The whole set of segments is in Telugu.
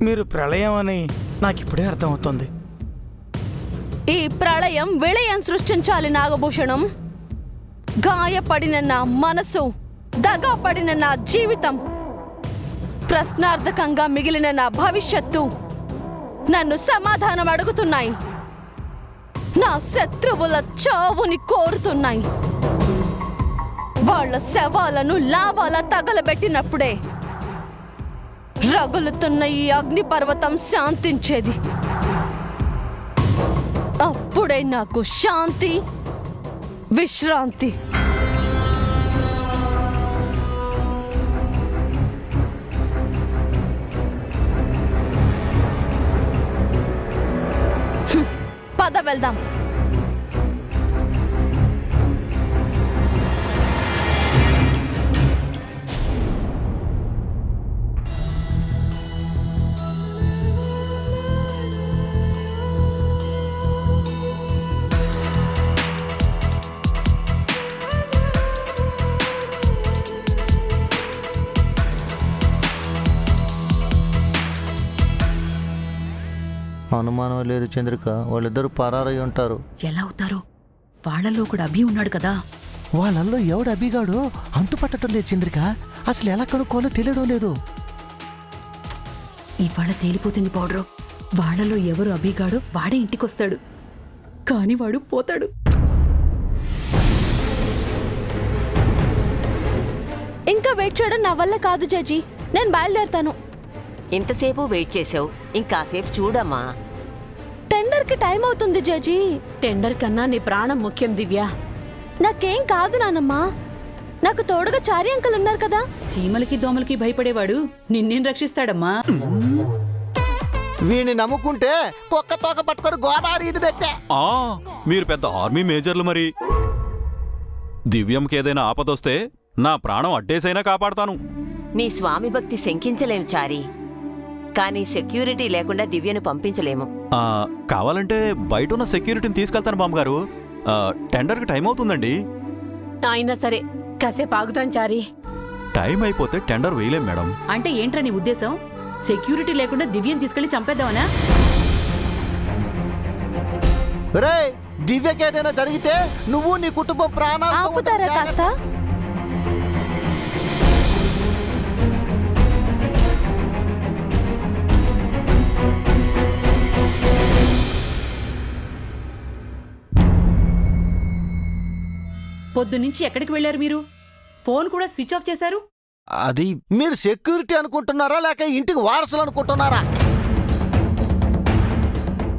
మీరు ప్రళయం అని నాకిప్పుడే అర్థమవుతుంది. ఈ ప్రళయం విలయం సృష్టించాలి నాగభూషణం. గాయపడిన నా మనసు, దగాపడిన నా జీవితం, ప్రశ్నార్థకంగా మిగిలిన నా భవిష్యత్తు నన్ను సమాధానం అడుగుతున్నాయి. నా శత్రువుల చావుని కోరుతున్నాయి. వాళ్ళ శవాలను లావాలా తగలబెట్టినప్పుడే రగులుతున్న ఈ అగ్నిపర్వతం శాంతించేది. అప్పుడే నాకు శాంతి, విశ్రాంతి. పద వెళ్దాం. అనుమానం లేదు చంద్రిక, వాళ్ళిద్దరూ పరారై ఉంటారు. ఎలా అవుతారు? వాళ్ళలో కూడా అభి ఉన్నాడు కదా. వాళ్ళల్లో ఎవడు అభిగాడో అంతుపట్టడం లేదు చంద్రిక. అసలు ఎలా కనుక్కోవాలో తెలియడం లేదు. ఇవాళ తేలిపోతుంది పౌడరు. వాళ్ళలో ఎవరు అభిగాడో వాడే ఇంటికొస్తాడు, కాని వాడు పోతాడు. ఇంకా వెయిట్ చేయడం నా వల్ల కాదు జడ్జి. నేను బయలుదేరుతాను. ఇంతసేపు వెయిట్ చేసావు, ఇంకాసేపు చూడమ్మా. టెండర్కి టైం అవుతుంది జడ్జి. టెండర్ కన్నా నీ ప్రాణం ముఖ్యం దివ్య. నాకేం కాదు నానమ్మా. నాకు తోడుగా చారి అంకుల్ ఉన్నారు కదా. చీమలకి దోమలకి భయపడేవాడు నిన్నేం రక్షిస్తాడమ్మా? వీణ్ణి నమ్ముకుంటే కుక్క తోక పట్టుకొని గోదావరి ఇది నెట్టే. మీరు పెద్ద ఆర్మీ మేజర్లు మరి. దివ్యంకి ఏదైనా ఆపదొస్తే నా ప్రాణం అడ్డేసైనా కాపాడతాను. నీ స్వామి భక్తి శంకించలేను చారి, కానీ సెక్యూరిటీ లేకుండా దివ్యను పంపించలేము. కావాలంటే బయటున్న సెక్యూరిటీని తీసుకెళ్తాను బామ్మగారు. టెండర్కి టైం అవుతుందండి. అయినా సరే కాసేపు ఆగుతాను చారి. టైం అయిపోతే టెండర్ వేయలేం మేడం. అంటే ఏంట్రా నీ ఉద్దేశం? సెక్యూరిటీ లేకుండా దివ్యం తీసుకెళ్లి చంపేద్దామనా? రే, దివ్యకి ఏదైనా జరిగితే నువ్వు నీ కుటుంబం ప్రాణాలు ఆపుతారా కాస్త? పొద్దునుంచి ఎక్కడికి వెళ్లారు మీరు? ఫోన్ కూడా స్విచ్ ఆఫ్ చేశారు. అది మీరు సెక్యూరిటీ అనుకుంటున్నారా లేక ఇంటికి వారసులు అనుకుంటున్నారా?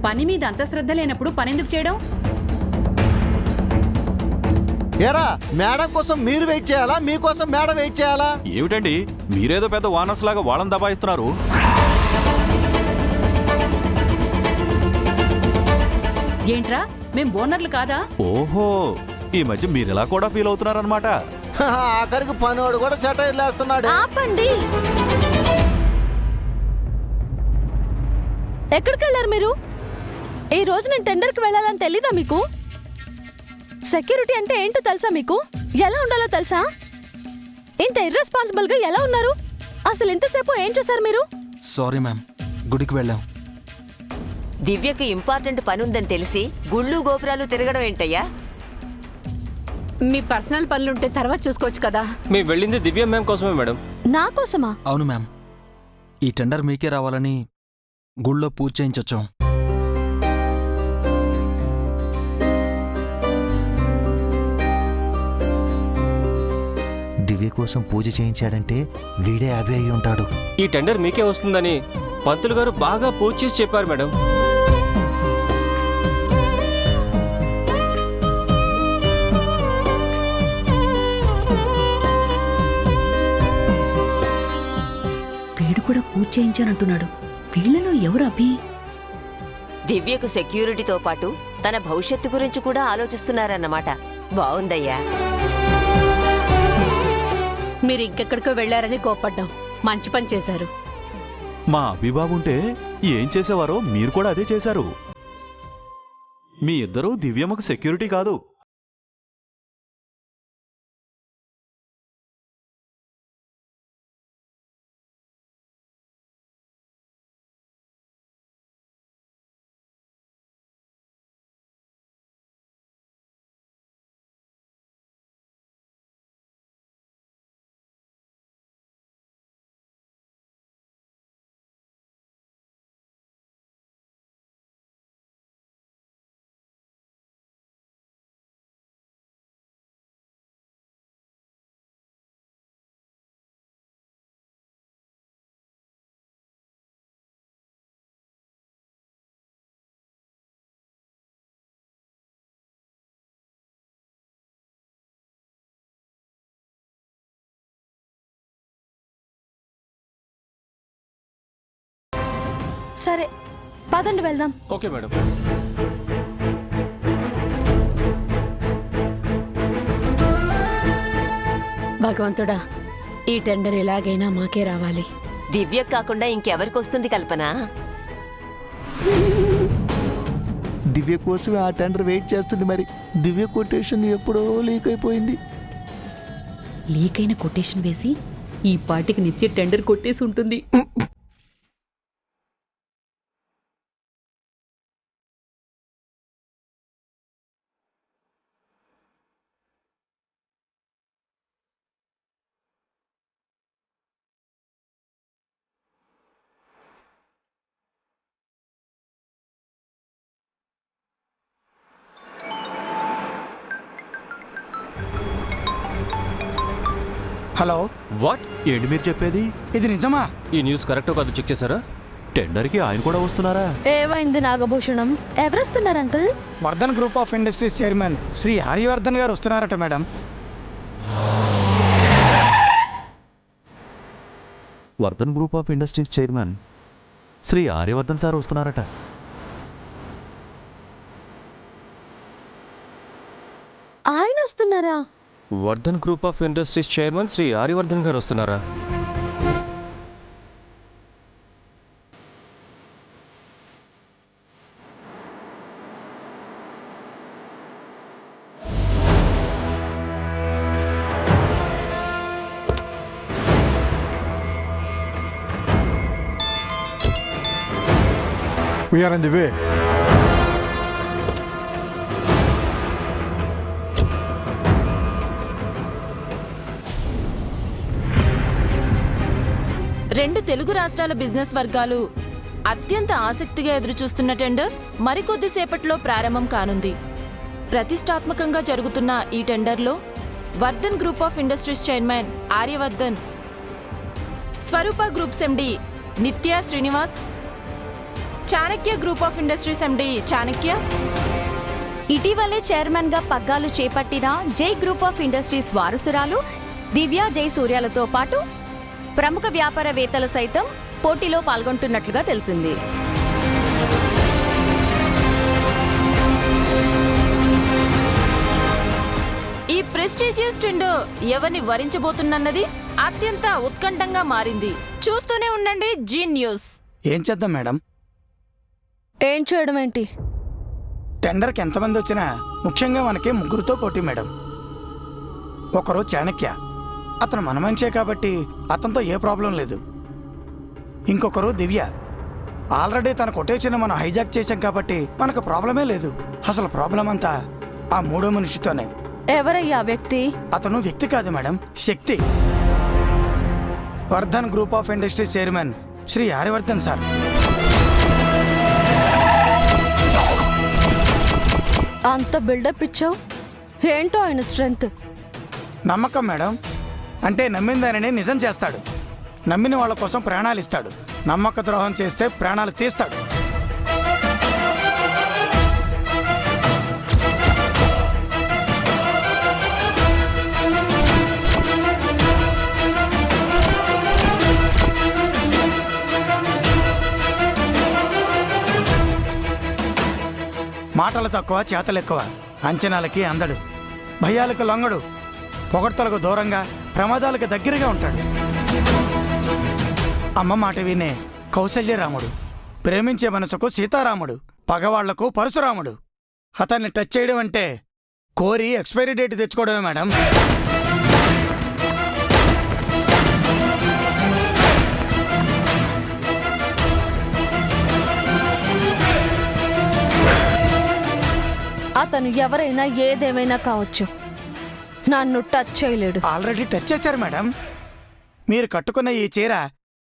పని మీద అంత శ్రద్ధ లేనప్పుడు పనెందుకు చేయడం? ఏరా, మేడం కోసం మీరు వెయిట్ చేయాలా, మీకోసం మేడం వెయిట్ చేయాలా? ఏమిటండి మీరేదో పెద్ద వానర్స్ లాగా వాళ్ళని దబాయిస్తున్నారు. ఏంట్రా, మేం ఓనర్లు కాదా? ఓహో, ఈ మధ్య మీరెలా కూడా ఫీల్ అవుతున్నారనమాట. ఆఖరికి పనివాడు కూడా సెటైర్ లేస్తున్నాడు. ఆపండి. ఎక్కడికి వెళ్ళారు మీరు? ఈ రోజు నేను టెండర్కి వెళ్ళాలని తెలీదా మీకు? సెక్యూరిటీ అంటే ఏంటో తెలుసా మీకు? ఎలా ఉండాలో తెలుసా? ఇంత ఇర్రెస్పాన్సిబుల్ గా ఎలా ఉన్నారు? అసలు ఇంతసేపు ఏం చేశారు మీరు? సారీ మ్యామ్, గుడికి వెళ్ళాం. దివ్యకి ఇంపార్టెంట్ పని ఉందని తెలిసి గుళ్ళు గోపురాలు తిరగడం ఏంటయ్యా? మీ పర్సనల్ పనులుంటే తర్వాత చూసుకోవచ్చు కదా. మేము వెళ్ళింది దివ్య మ్యామ్ కోసమే మేడం. నా కోసమా? అవును మ్యామ్, ఈ టెండర్ మీకే రావాలని గుళ్ళో పూజ చేయించొచ్చాం. దివ్య కోసం పూజ చేయించాడంటే వీడే అభి అయి ఉంటాడు. ఈ టెండర్ మీకే వస్తుందని పంతులు గారు బాగా పూజ చేసి చెప్పారు మేడం. వీడు కూడా పూజ చేయించానంటున్నాడు. వీళ్ళలో ఎవరు అభి? దివ్యకు సెక్యూరిటీతో పాటు తన భవిష్యత్తు గురించి కూడా ఆలోచిస్తున్నారన్నమాట. బావుందయ్యా. మీరు ఇంకెక్కడికో వెళ్లారని కోప్పడ్డాం. మంచి పని చేశారు. మా అభిబాబుంటే ఏం చేసేవారో మీరు కూడా అదే చేశారు. మీ ఇద్దరూ దివ్యమ్మకు సెక్యూరిటీ కాదు, సరే పదండి వెళ్దాం. Okay madam. భగవంతుడా, ఈ టెండర్ ఎలాగైనా మాకే రావాలి. దివ్య కాకుండా ఇంకెవరికి వస్తుంది కల్పన? దివ్య కోసమే ఆ టెండర్ వెయిట్ చేస్తుంది. మరి దివ్య కొటేషన్ ఎప్పుడో లీక్ అయిపోయింది. లీక్ అయిన కొటేషన్ వేసి ఈ పార్టీకి నిత్య టెండర్ కొట్టేసి ఉంటుంది. Hello, what? ఏంటి మీరు చెప్పేది? ఇది నిజమా? ఈ న్యూస్ కరెక్టో కాదు చెక్ చేశారా? టెండర్కి ఆయన కూడా వస్తున్నారా? ఏమైంది నాగభూషణం? ఎవరొస్తున్నారు uncle? Vardhan group of industries chairman Shri Harivardhan గారు వస్తున్నారట madam. Vardhan group of industries chairman Shri Aryavardhan sir వస్తున్నారట. ఆయన వస్తున్నారా? Vardhan group of industries chairman Shri Aryavardhan గారు వస్తున్నారా? We are on the way. రెండు తెలుగు రాష్ట్రాల బిజినెస్ వర్గాలు అత్యంత ఆసక్తిగా ఎదురుచూస్తున్న టెండర్ మరికొద్దిసేపట్లో ప్రారంభం కానుంది. ప్రతిష్టాత్మకంగా జరుగుతున్న ఈ టెండర్లో Vardhan group of industries chairman Aryavardhan, Swarupa groups MD Nitya Srinivas, Chanakya group of industries MD Chanakya, ఇటీవలే చైర్మన్ గా పగ్గాలు చేపట్టిన జై గ్రూప్ ఆఫ్ ఇండస్ట్రీస్ వారసురాలు దివ్య జయసూర్యాలతో పాటు ప్రముఖ వ్యాపారవేత్తలు సైతం పోటీలో పాల్గొంటున్నట్లుగా తెలిసింది. ఈ ప్రెస్టీజియస్ టెండర్ ఎవరిని వరించబోతున్నది అత్యంత ఉత్కంఠంగా మారింది. చూస్తూనే ఉండండి జీ న్యూస్. ఏం చేద్దాం మేడం? ఏం చేయడం ఏంటి? టెండర్కి ఎంతమంది వచ్చినా ముఖ్యంగా మనకి ముగ్గురుతో పోటీ మేడం. ఒకరు చాణక్య, అతను మన మనిషే కాబట్టి అతనితో ఏ ప్రాబ్లం లేదు. ఇంకొకరు దివ్య, ఆల్రెడీ తన కొటేషన్ మనం హైజాక్ చేశాం కాబట్టి మనకు ప్రాబ్లమే లేదు. అసలు ప్రాబ్లం అంతా ఆ మూడో మనిషితోనే. ఎవరయ్యా వ్యక్తి? అతను వ్యక్తి కాదు మేడం, శక్తి. Vardhan group of industries chairman Shri Harivardhan sir. అంత బిల్డప్ ఇచ్చావు, ఏంటో ఆయన స్ట్రెంగ్త్? నమ్మకం మేడం. అంటే నమ్మిందానని నిజం చేస్తాడు. నమ్మిన వాళ్ళ కోసం ప్రాణాలు ఇస్తాడు. నమ్మక ద్రోహం చేస్తే ప్రాణాలు తీస్తాడు. మాటలు తక్కువ, చేతలు ఎక్కువ. అంచనాలకి అందడు, భయాలకు లొంగడు, పొగడ్తలకు దూరంగా, ప్రమాదాలకు దగ్గరగా ఉంటాడు. అమ్మ మాట వినే కౌసల్యరాముడు, ప్రేమించే మనసుకు సీతారాముడు, పగవాళ్లకు పరశురాముడు. అతన్ని టచ్ చేయడం అంటే కోరి ఎక్స్పైరీ డేట్ తెచ్చుకోవడమే మేడం. అతను ఎవరైనా ఏదేమైనా కావచ్చు, నన్ను టచ్ చేయలేడు. ఆల్రెడీ టచ్ చేశారు మేడం. మీరు కట్టుకున్న ఈ చీర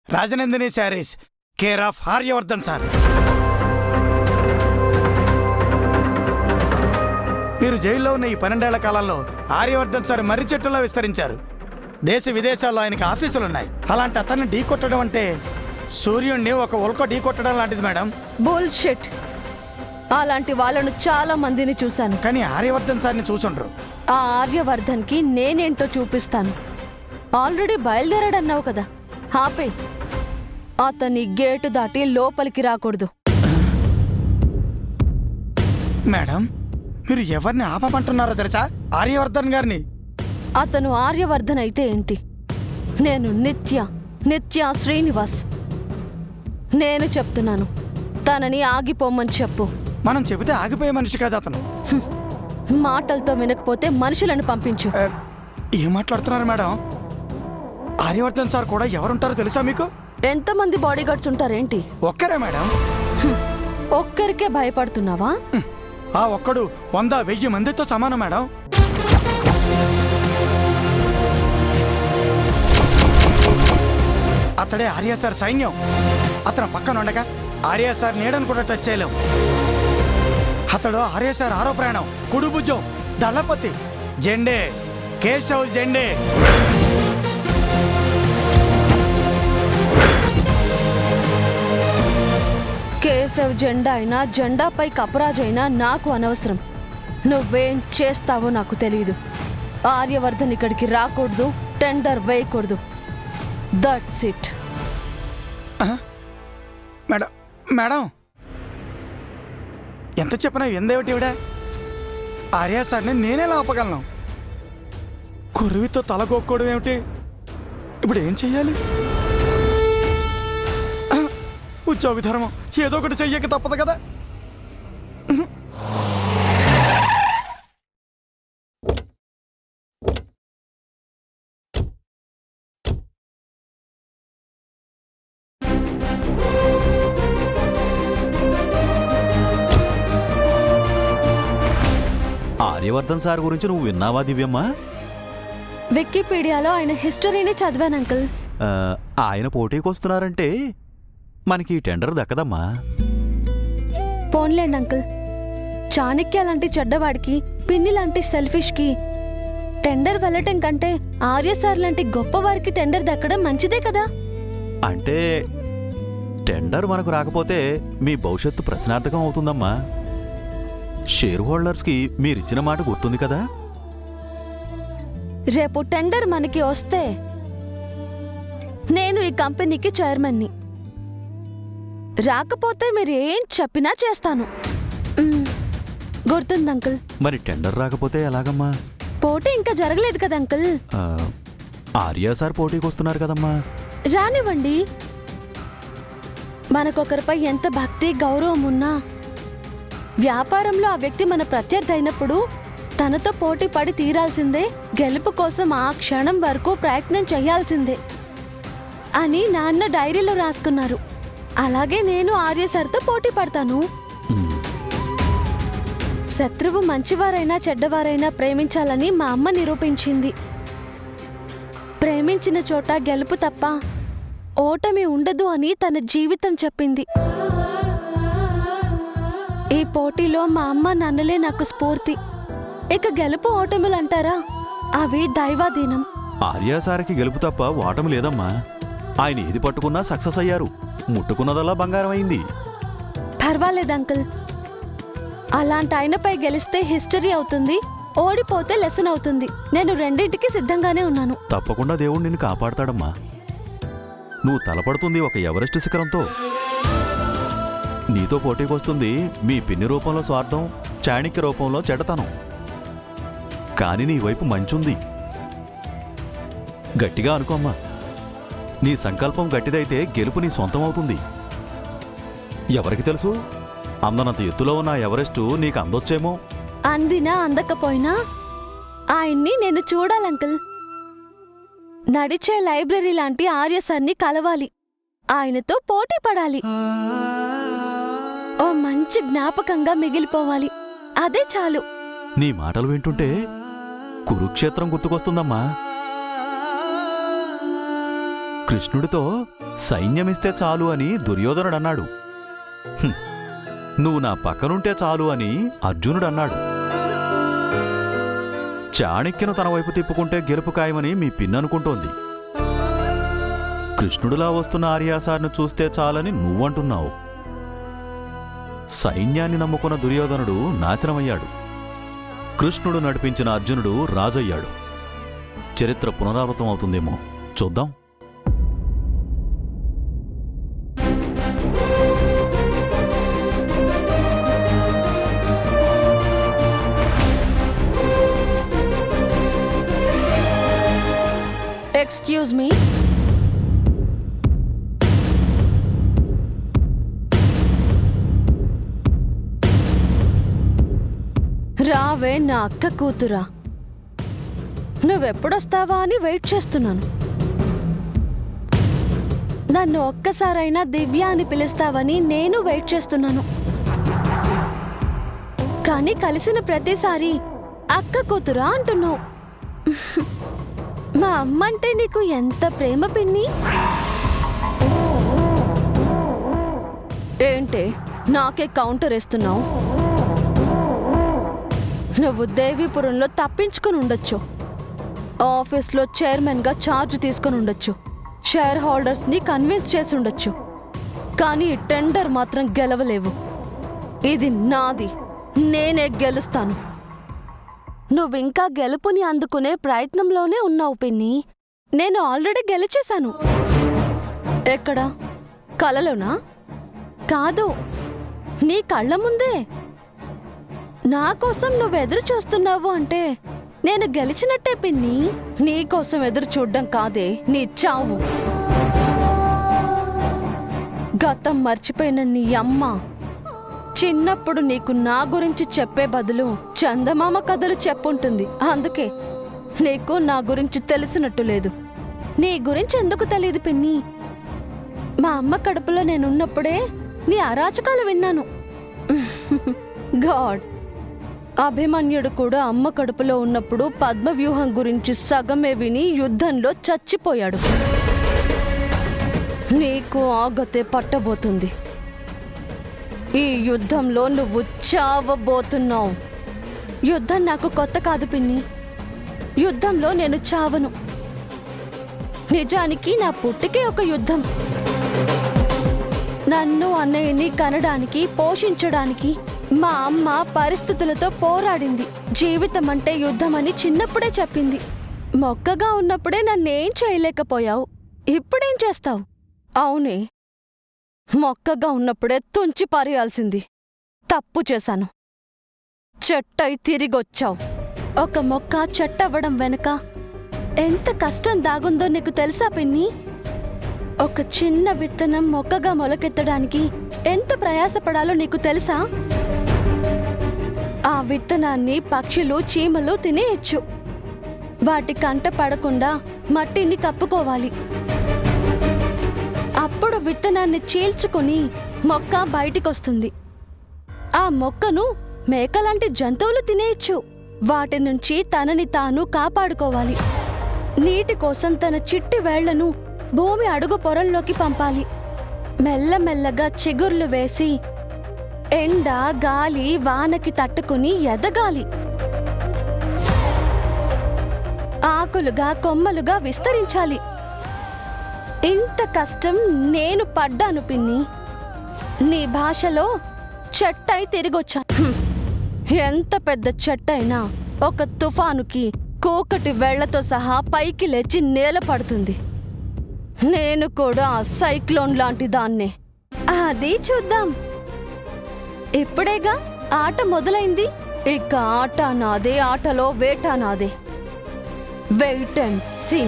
Rajanandini saris, care of Aryavardhan sir. మీరు జైల్లో ఉన్న ఈ 12 ఏళ్ల కాలంలో ఆర్యవర్ధన్ సార్ మర్రి చెట్టులా విస్తరించారు. దేశ విదేశాల్లో ఆయనకి ఆఫీసులున్నాయి. అలాంటి అతన్ని ఢీ కొట్టడం అంటే సూర్యుడిని ఒక ఉల్క ఢీ కొట్టడం లాంటిది మేడం. బుల్షిట్. అలాంటి వాళ్ళను చాలా మందిని చూశాను, కానీ ఆర్యవర్ధన్ సార్ని చూసుండ్రు. ఆ ఆర్యవర్ధన్కి నేనేంటో చూపిస్తాను. ఆల్రెడీ బయలుదేరాడన్నావు కదా, ఆపే. అతని గేటు దాటి లోపలికి రాకూడదు. మేడం, మీరు ఎవరిని ఆపమంటున్నారో తెలుసా? ఆర్యవర్ధన్ గారిని. అతను ఆర్యవర్ధన్ అయితే ఏంటి? నేను నిత్య శ్రీనివాస్. నేను చెప్తున్నాను, తనని ఆగిపోమని చెప్పు. మనం చెబితే ఆగిపోయే మనిషి కాదు అతను. మాటలతో వినకపోతే మనుషులను పంపించు. ఏం మాట్లాడుతున్నారు మేడం? ఆర్యవర్ధన్ సార్ కూడా ఎవరుంటారో తెలుసా మీకు? ఎంతమంది బాడీగార్డ్స్ ఉంటారేంటి? ఒక్కరే మేడం. ఒక్కరికే భయపడుతున్నావా? ఆ ఒక్కడు 100,000 మందితో సమానం మేడం. అతడే ఆర్య సార్ సైన్యం. అతను పక్కన ఉండగా ఆర్య సార్ నీడను కూడా టచ్ చేయలేం. అతడు ఆర్య సార్ ఆరో ప్రాణం, కుడి భుజం, దళపతి, జెండే, కేశవ్ జెండే. కేశవ్ జెండా అయినా జెండాపై కపరాజైనా నాకు అనవసరం. నువ్వేం చేస్తావో నాకు తెలియదు. ఆర్యవర్ధన్ ఇక్కడికి రాకూడదు, టెండర్ వేయకూడదు. That's it. మేడం మేడం ఎంత చెప్పినా ఎందేమిటి ఇవిడ? ఆర్య సార్ని నేనే ఆపగలను. కురువితో తలగొక్కోవడం ఏమిటి? ఇప్పుడు ఏం చెయ్యాలి? ఉద్యోగ ధర్మం ఏదో ఒకటి చెయ్యక తప్పదు కదా. ఆర్యవర్ధన్ సార్ గురించి నువ్వు విన్నావా దివ్యమ్మా? వికీపీడియాలో ఆయన హిస్టరీని చదివాను అంకుల్. ఆయన పోటీకి వస్తున్నారంటే మనకి ఈ టెండర్ దక్కదమ్మా. పోన్లేండి అంకుల్. చాణక్య లాంటి చెడ్డవాడికి, పిన్ని లాంటి సెల్ఫిష్కి టెండర్ వెళ్ళటం కంటే ఆర్య సార్ లాంటి గొప్పవారికి టెండర్ దక్కడం మంచిదే కదా. అంటే టెండర్ మనకు రాకపోతే మీ భవిష్యత్తు ప్రశ్నార్థకం అవుతుందమ్మా. షేర్ హోల్డర్స్కి మీరిచ్చిన మాట గుర్తుంది కదా. రేపు టెండర్ మనకి వస్తే నేను ఈ కంపెనీకి చైర్మన్ని. రాకపోతే మీరు ఏం చెప్పినా చేస్తాను. గుర్తుంది అంకుల్. మరి టెండర్ రాకపోతే ఎలాగమ్మా? పోటీ ఇంకా జరగలేదు కదా అంకుల్. ఆర్య సార్ పోటీకి వస్తున్నారు కదమ్మా. రానివ్వండి. మనకొకరిపై ఎంత భక్తి గౌరవం ఉన్నా వ్యాపారంలో ఆ వ్యక్తి మన ప్రత్యర్థి అయినప్పుడు తనతో పోటీ పడి తీరాల్సిందే, గెలుపు కోసం ఆ క్షణం వరకు ప్రయత్నం చేయాల్సిందే అని నాన్న డైరీలో రాసుకున్నారు. అలాగే నేను ఆర్య సార్తో పోటీ పడతాను. శత్రువు మంచివారైనా చెడ్డవారైనా ప్రేమించాలని మా అమ్మ నిరూపించింది. ప్రేమించిన చోట గెలుపు తప్ప ఓటమి ఉండదు అని తన జీవితం చెప్పింది. ఈ పోటీలో మా అమ్మ నాన్నలే నాకు స్ఫూర్తి. ఇక గెలుపు ఓటములు అంటారా, అవి దైవాధీనం. ఆర్య సార్కి గెలుపు తప్ప ఓటమి లేదమ్మా. ఆయన ఏది పట్టుకున్నా సక్సెస్ అయ్యారు. ముట్టుకున్నదల్లా బంగారం అయింది. పర్వాలేదు అంకుల్. అలాంటి ఆయనపై గెలిస్తే హిస్టరీ అవుతుంది, ఓడిపోతే లెసన్ అవుతుంది. నేను రెండింటికి సిద్ధంగానే ఉన్నాను. తప్పకుండా దేవుడు నిన్ను కాపాడతాడమ్మా. నువ్వు తలపడుతుంది ఒక ఎవరెస్ట్ శిఖరంతో. నీతో పోటీకి వస్తుంది మీ పిన్ని రూపంలో స్వార్థం, చాణక్య రూపంలో చెడ్డతనం. కాని నీ వైపు మంచుంది. గట్టిగా అనుకోమ్మా. నీ సంకల్పం గట్టిదైతే గెలుపు నీ సొంతం అవుతుంది. ఎవరికి తెలుసు, అందనంత ఎత్తులో ఉన్న ఎవరెస్టు నీకు అందొచ్చేమో. అందినా అందకపోయినా ఆయన్ని నేను చూడాలంకుల్. నడిచే లైబ్రరీ లాంటి ఆర్య సార్ని కలవాలి, ఆయనతో పోటీ పడాలి, ఓ మంచి జ్ఞాపకంగా మిగిలిపోవాలి. అదే చాలు. నీ మాటలు వింటుంటే కురుక్షేత్రం గుర్తుకొస్తుందమ్మా. కృష్ణుడితో సైన్యమిస్తే చాలు అని దుర్యోధనుడు అన్నాడు. నువ్వు నా పక్కనుంటే చాలు అని అర్జునుడు అన్నాడు. చాణక్యను తన వైపు తిప్పుకుంటే గెలుపు ఖాయమని మీ పిన్ననుకుంటోంది. కృష్ణుడిలా వస్తున్న ఆర్యాసార్ను చూస్తే చాలని నువ్వంటున్నావు. సైన్యాన్ని నమ్ముకున్న దుర్యోధనుడు నాశనమయ్యాడు. కృష్ణుడు నడిపించిన అర్జునుడు రాజయ్యాడు. చరిత్ర పునరావృతం అవుతుందేమో చూద్దాం. Excuse me. రావే నా అక్క కూతురా, నువ్వెప్పుడొస్తావా అని వెయిట్ చేస్తున్నాను. నన్ను ఒక్కసారైనా దివ్య అని పిలుస్తావని నేను వెయిట్ చేస్తున్నాను. కానీ కలిసిన ప్రతిసారి అక్క కూతురా అంటున్నావు. మా అమ్మంటే నీకు ఎంత ప్రేమ పిన్ని. ఏంటే నాకే కౌంటర్ వేస్తున్నావు? నువ్వు దేవీపురంలో తప్పించుకుని ఉండొచ్చు, ఆఫీస్లో చైర్మన్గా ఛార్జ్ తీసుకుని ఉండొచ్చు, షేర్ హోల్డర్స్ని కన్విన్స్ చేసి ఉండొచ్చు, కానీ ఈ టెండర్ మాత్రం గెలవలేవు. ఇది నాది, నేనే గెలుస్తాను. నువ్వింకా గెలుపుని అందుకునే ప్రయత్నంలోనే ఉన్నావు పిన్ని. నేను ఆల్రెడీ గెలిచేశాను. ఎక్కడా? కలలోనా? కాదు, నీ కళ్ళ ముందే. నా కోసం నువ్వు ఎదురు చూస్తున్నావు అంటే నేను గెలిచినట్టే పిన్ని. నీకోసం ఎదురు చూడ్డం కాదే నీ చావు. గతం మర్చిపోయిన నీ అమ్మ చిన్నప్పుడు నీకు నా గురించి చెప్పే బదులు చందమామ కథలు చెప్పుంటుంది. అందుకే నీకు నా గురించి తెలిసినట్టు లేదు. నీ గురించి ఎందుకు తెలియదు పిన్ని? మా అమ్మ కడుపులో నేనున్నప్పుడే నీ అరాచకాలు విన్నాను. గాడ్, అభిమన్యుడు కూడా అమ్మ కడుపులో ఉన్నప్పుడు పద్మవ్యూహం గురించి సగమే విని యుద్ధంలో చచ్చిపోయాడు. నీకు ఆగతే పట్టబోతుంది. ఈ యుద్ధంలో నువ్వు చావబోతున్నావు. యుద్ధం నాకు కొత్త కాదు పిన్ని. యుద్ధంలో నేను చావను. నిజానికి నా పుట్టికే ఒక యుద్ధం. నన్ను అన్నయ్యని కనడానికి, పోషించడానికి మా అమ్మ పరిస్థితులతో పోరాడింది. జీవితం అంటే యుద్ధం అని చిన్నప్పుడే చెప్పింది. మొక్కగా ఉన్నప్పుడే నన్నేం చేయలేకపోయావు, ఇప్పుడేం చేస్తావు? అవునే, మొక్కగా ఉన్నప్పుడే తుంచి పారేయాల్సింది. తప్పు చేశాను. చెట్టై తిరిగొచ్చావు. ఒక మొక్క చెట్టవ్వడం వెనుక ఎంత కష్టం దాగుందో నీకు తెలుసా పిన్ని? ఒక చిన్న విత్తనం మొక్కగా మొలకెత్తడానికి ఎంత ప్రయాసపడాలో నీకు తెలుసా? ఆ విత్తనాన్ని పక్షులు, చీమలు తినేయచ్చు. వాటి కంట పడకుండా మట్టిని కప్పుకోవాలి. అప్పుడు విత్తనాన్ని చీల్చుకుని మొక్క బయటికొస్తుంది. ఆ మొక్కను మేకలాంటి జంతువులు తినేయచ్చు. వాటి నుంచి తనని తాను కాపాడుకోవాలి. నీటి కోసం తన చిట్టి వేళ్లను భూమి అడుగు పొరల్లోకి పంపాలి. మెల్లమెల్లగా చిగుర్లు వేసి ఎండ, గాలి, వానకి తట్టుకుని ఎదగాలి. ఆకులుగా, కొమ్మలుగా విస్తరించాలి. ఇంత కష్టం నేను పడ్డాను పిన్ని. నీ భాషలో చెట్టై తిరిగొచ్చాను. ఎంత పెద్ద చెట్టైనా ఒక తుఫానుకి కోకటి వేళ్లతో సహా పైకి లేచి నేల పడుతుంది. నేను కూడా సైక్లోన్ లాంటి దాన్నే. అది చూద్దాం. ఇప్పుడేగా ఆట మొదలైంది. ఇక ఆట నాదే, ఆటలో వేట నాదే. Wait and see.